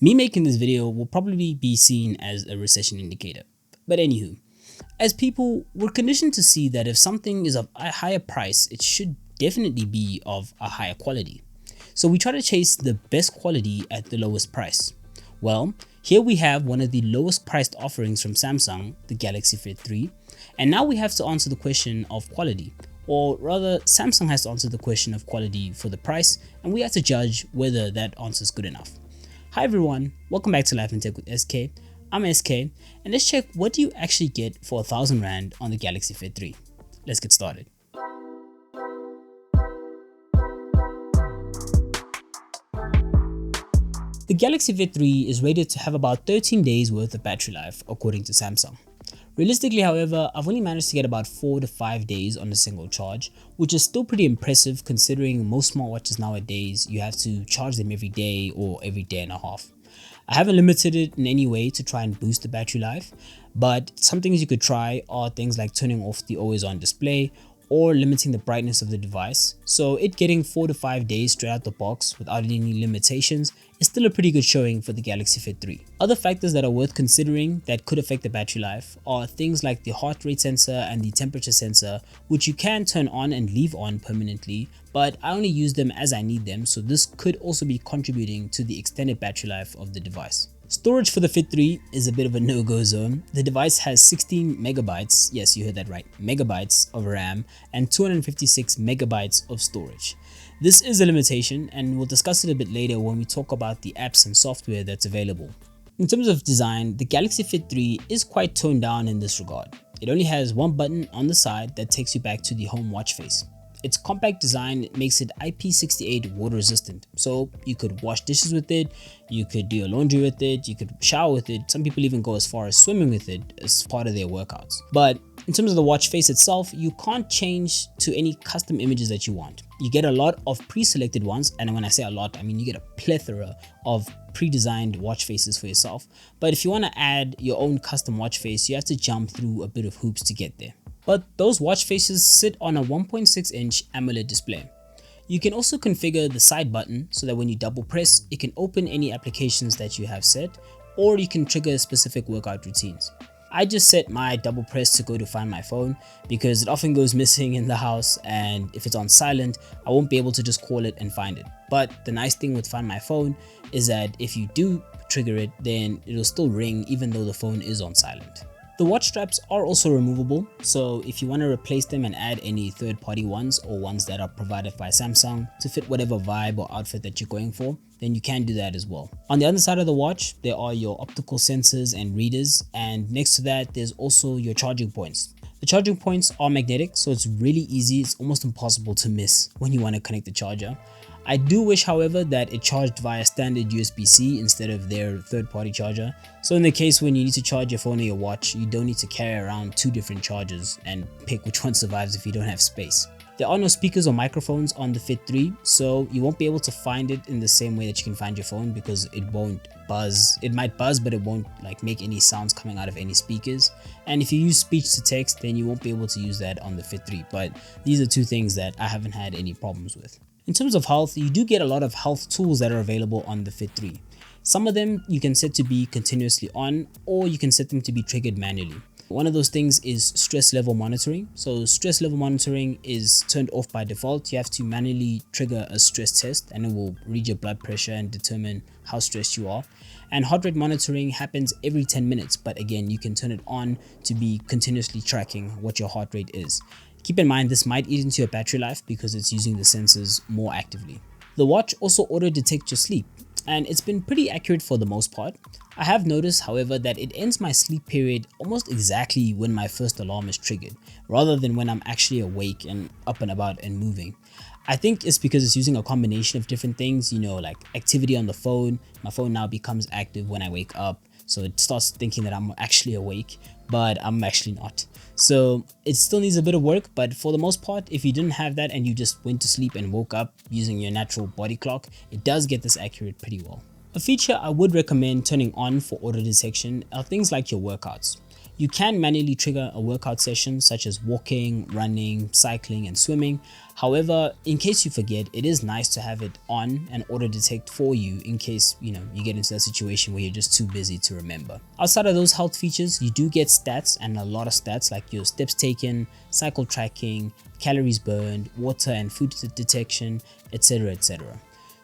Me making this video will probably be seen as a recession indicator. But anywho, as people, we're conditioned to see that if something is of a higher price, it should definitely be of a higher quality. So we try to chase the best quality at the lowest price. Well, here we have one of the lowest priced offerings from Samsung, the Galaxy Fit 3. And now we have to answer the question of quality. Or rather, Samsung has to answer the question of quality for the price, and we have to judge whether that answer is good enough. Hi everyone, welcome back to Life and Tech with SK. I'm SK, and let's check what do you actually get for 1,000 Rand on the Galaxy Fit 3. Let's get started. The Galaxy Fit 3 is rated to have about 13 days worth of battery life according to Samsung. Realistically, however, I've only managed to get about 4 to 5 days on a single charge, which is still pretty impressive considering most smartwatches nowadays you have to charge them every day or every day and a half. I haven't limited it in any way to try and boost the battery life, but some things you could try are things like turning off the always on display or limiting the brightness of the device. So it getting 4 to 5 days straight out the box without any limitations is still a pretty good showing for the Galaxy Fit 3. Other factors that are worth considering that could affect the battery life are things like the heart rate sensor and the temperature sensor, which you can turn on and leave on permanently, but I only use them as I need them, so this could also be contributing to the extended battery life of the device. Storage for the Fit 3 is a bit of a no-go zone. The device has 16 megabytes, yes you heard that right, megabytes of RAM and 256 megabytes of storage. This is a limitation and we'll discuss it a bit later when we talk about the apps and software that's available. In terms of design, the Galaxy Fit 3 is quite toned down in this regard. It only has one button on the side that takes you back to the home watch face. Its compact design makes it IP68 water resistant, so you could wash dishes with it, you could do your laundry with it, you could shower with it. Some people even go as far as swimming with it as part of their workouts. But in terms of the watch face itself, you can't change to any custom images that you want. You get a lot of pre-selected ones, and when I say a lot, I mean you get a plethora of pre-designed watch faces for yourself. But if you want to add your own custom watch face, you have to jump through a bit of hoops to get there. But those watch faces sit on a 1.6-inch AMOLED display. You can also configure the side button so that when you double press, it can open any applications that you have set, or you can trigger specific workout routines. I just set my double press to go to find my phone because it often goes missing in the house, and if it's on silent, I won't be able to just call it and find it. But the nice thing with Find My Phone is that if you do trigger it, then it'll still ring even though the phone is on silent. The watch straps are also removable, so if you want to replace them and add any third-party ones or ones that are provided by Samsung to fit whatever vibe or outfit that you're going for, then you can do that as well. On the other side of the watch, there are your optical sensors and readers, and next to that, there's also your charging points. The charging points are magnetic, so it's really easy, it's almost impossible to miss when you want to connect the charger. I do wish, however, that it charged via standard USB-C instead of their third-party charger. So in the case when you need to charge your phone or your watch, you don't need to carry around 2 different chargers and pick which one survives if you don't have space. There are no speakers or microphones on the Fit 3, so you won't be able to find it in the same way that you can find your phone because it won't buzz. It might buzz, but it won't make any sounds coming out of any speakers. And if you use speech to text, then you won't be able to use that on the Fit 3. But these are 2 things that I haven't had any problems with. In terms of health, you do get a lot of health tools that are available on the Fit 3. Some of them you can set to be continuously on, or you can set them to be triggered manually. One of those things is stress level monitoring. So stress level monitoring is turned off by default. You have to manually trigger a stress test and it will read your blood pressure and determine how stressed you are. And heart rate monitoring happens every 10 minutes, but again, you can turn it on to be continuously tracking what your heart rate is. Keep in mind this might eat into your battery life because it's using the sensors more actively. The watch also auto detects your sleep, and it's been pretty accurate for the most part. I have noticed, however, that it ends my sleep period almost exactly when my first alarm is triggered, rather than when I'm actually awake and up and about and moving. I think it's because it's using a combination of different things, like activity on the phone. My phone now becomes active when I wake up, so it starts thinking that I'm actually awake, but I'm actually not. So it still needs a bit of work, but for the most part, if you didn't have that and you just went to sleep and woke up using your natural body clock, it does get this accurate pretty well. A feature I would recommend turning on for auto detection are things like your workouts. You can manually trigger a workout session such as walking, running, cycling and swimming. However, in case you forget, it is nice to have it on and auto detect for you in case you get into a situation where you're just too busy to remember. Outside of those health features, you do get stats, and a lot of stats like your steps taken, cycle tracking, calories burned, water and food detection, etc, etc.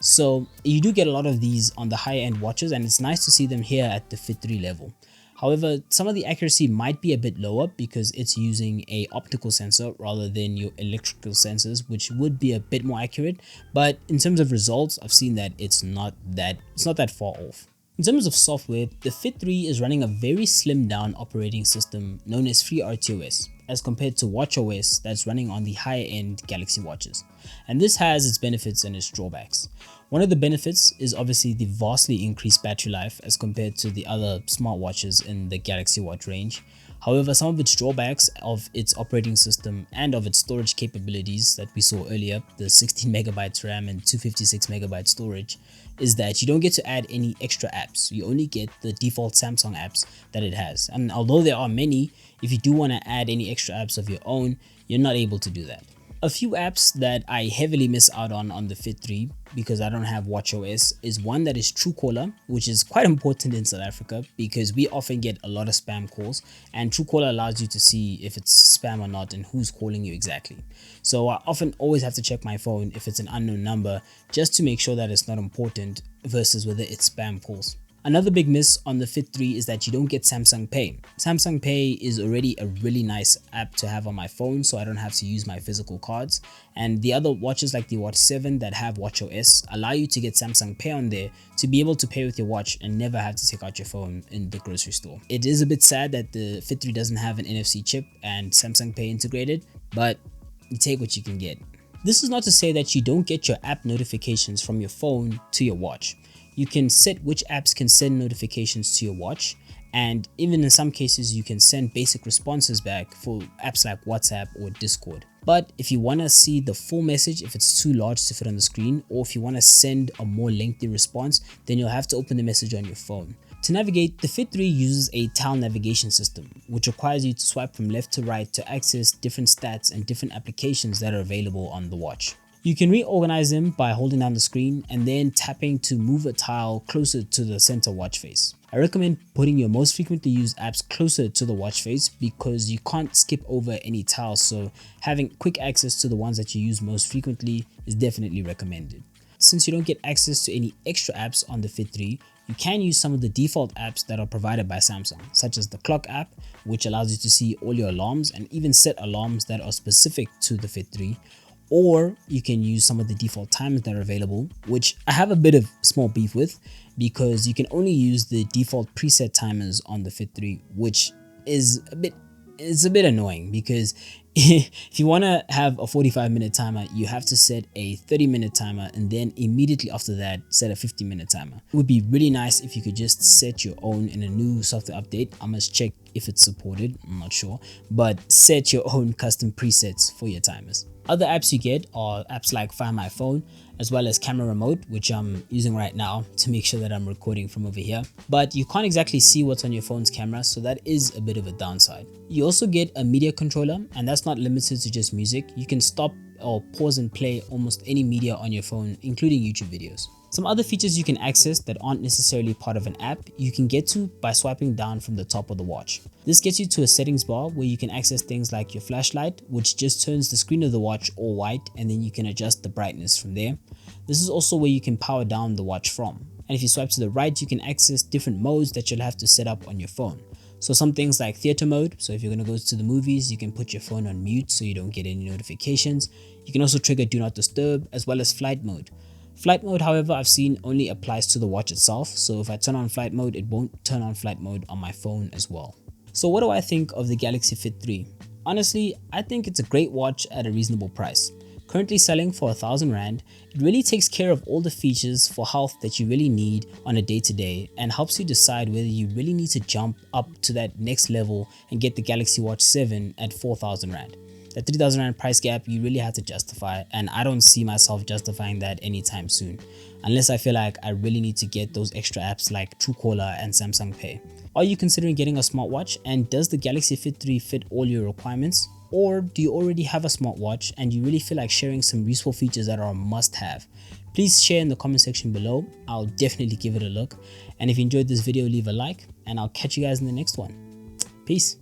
So you do get a lot of these on the higher end watches, and it's nice to see them here at the Fit 3 level. However, some of the accuracy might be a bit lower because it's using a optical sensor rather than your electrical sensors, which would be a bit more accurate. But in terms of results, I've seen that it's not that far off. In terms of software, the Fit 3 is running a very slimmed down operating system known as FreeRTOS, as compared to watchOS that's running on the higher end Galaxy watches. And this has its benefits and its drawbacks. One of the benefits is obviously the vastly increased battery life as compared to the other smartwatches in the Galaxy Watch range. However, some of its drawbacks of its operating system and of its storage capabilities that we saw earlier, the 16MB RAM and 256MB storage, is that you don't get to add any extra apps. You only get the default Samsung apps that it has. And although there are many, if you do want to add any extra apps of your own, you're not able to do that. A few apps that I heavily miss out on the Fit 3 because I don't have watchOS is one that is Truecaller, which is quite important in South Africa because we often get a lot of spam calls, and Truecaller allows you to see if it's spam or not and who's calling you exactly. So I often always have to check my phone if it's an unknown number just to make sure that it's not important versus whether it's spam calls. Another big miss on the Fit 3 is that you don't get Samsung Pay. Samsung Pay is already a really nice app to have on my phone, so I don't have to use my physical cards. And the other watches like the Watch 7 that have watchOS allow you to get Samsung Pay on there to be able to pay with your watch and never have to take out your phone in the grocery store. It is a bit sad that the Fit 3 doesn't have an NFC chip and Samsung Pay integrated, but you take what you can get. This is not to say that you don't get your app notifications from your phone to your watch. You can set which apps can send notifications to your watch, and even in some cases you can send basic responses back for apps like WhatsApp or Discord. But if you want to see the full message, if it's too large to fit on the screen, or if you want to send a more lengthy response, then you'll have to open the message on your phone. To navigate, the Fit 3 uses a tile navigation system, which requires you to swipe from left to right to access different stats and different applications that are available on the watch. You can reorganize them by holding down the screen and then tapping to move a tile closer to the center watch face. I recommend putting your most frequently used apps closer to the watch face because you can't skip over any tiles, so having quick access to the ones that you use most frequently is definitely recommended. Since you don't get access to any extra apps on the Fit 3, you can use some of the default apps that are provided by Samsung, such as the Clock app, which allows you to see all your alarms and even set alarms that are specific to the Fit 3. Or you can use some of the default timers that are available, which I have a bit of small beef with because you can only use the default preset timers on the Fit 3, which is a bit annoying because if you want to have a 45-minute timer, you have to set a 30-minute timer and then immediately after that set a 50-minute timer. It would be really nice if you could just set your own in a new software update. I must check if it's supported, I'm not sure, but set your own custom presets for your timers. Other apps you get are apps like Find My Phone, as well as Camera Remote, which I'm using right now to make sure that I'm recording from over here. But you can't exactly see what's on your phone's camera, so that is a bit of a downside. You also get a media controller, and that's not limited to just music. You can stop or pause and play almost any media on your phone, including YouTube videos. Some other features you can access that aren't necessarily part of an app, you can get to by swiping down from the top of the watch. This gets you to a settings bar where you can access things like your flashlight, which just turns the screen of the watch all white, and then you can adjust the brightness from there. This is also where you can power down the watch from. And if you swipe to the right, you can access different modes that you'll have to set up on your phone. So some things like theater mode, so if you're going to go to the movies, you can put your phone on mute so you don't get any notifications. You can also trigger do not disturb, as well as flight mode. Flight mode, however, I've seen only applies to the watch itself, so if I turn on flight mode, it won't turn on flight mode on my phone as well. So what do I think of the Galaxy Fit 3? Honestly, I think it's a great watch at a reasonable price. Currently selling for 1,000 Rand, it really takes care of all the features for health that you really need on a day-to-day and helps you decide whether you really need to jump up to that next level and get the Galaxy Watch 7 at 4,000 Rand. The 3,000 Rand price gap, you really have to justify, and I don't see myself justifying that anytime soon, unless I feel like I really need to get those extra apps like Truecaller and Samsung Pay. Are you considering getting a smartwatch, and does the Galaxy Fit 3 fit all your requirements? Or do you already have a smartwatch and you really feel like sharing some useful features that are a must-have? Please share in the comment section below. I'll definitely give it a look. And if you enjoyed this video, leave a like, and I'll catch you guys in the next one. Peace.